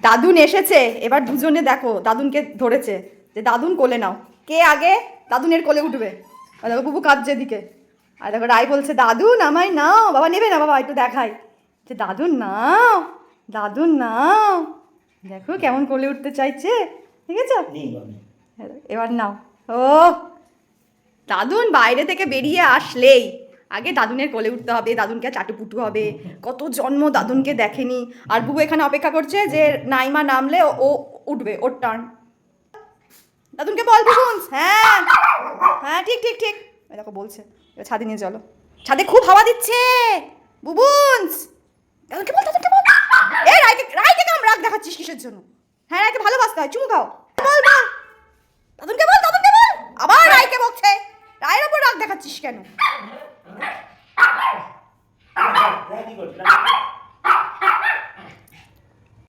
দাদুন এসেছে, এবার দুজনে দেখো দাদুনকে ধরেছে যে দাদুন কোলে নাও, কে আগে দাদুনের কোলে উঠবে। আর দেখো বুবু কাঁদছে এদিকে, আর দেখো রাই বলছে দাদুন আমায় নাও। বাবা নেবে না, বাবা একটু দেখাই যে দাদুন নাও, দাদুন নাও। দেখো কেমন কোলে উঠতে চাইছে, ঠিক আছে। এবার নাও। ও দাদুন বাইরে থেকে বেরিয়ে আসলেই আগে দাদুনের কোলে উঠতে হবে, দাদুনকে চাটুপুটু হবে, কত জন্ম দাদুনকে দেখেনি। আর বুবু এখানে অপেক্ষা করছে যে নাইমা নামলে ও উঠবে, ওর টার্ন। দাদুনকে বল বুবুন্স, হ্যাঁ হ্যাঁ ঠিক ঠিক ঠিক, দেখো বলছে। এবার ছাদে নিয়ে চলো, ছাদে খুব হাওয়া দিচ্ছে বুবুন্স। দাদুনকে বল, দাদুনকে বল। এ রাইকে, রাইকে কেমন রাগ দেখাচ্ছিস কিসের জন্য? হ্যাঁ রাইকে ভালোবাসতে হয়, চুমু খাও। বল বল দাদুনকে বল, দাদুনকে বল। আবার রাইকে বকছে, রায়ের ওপর রাগ দেখাচ্ছিস কেন?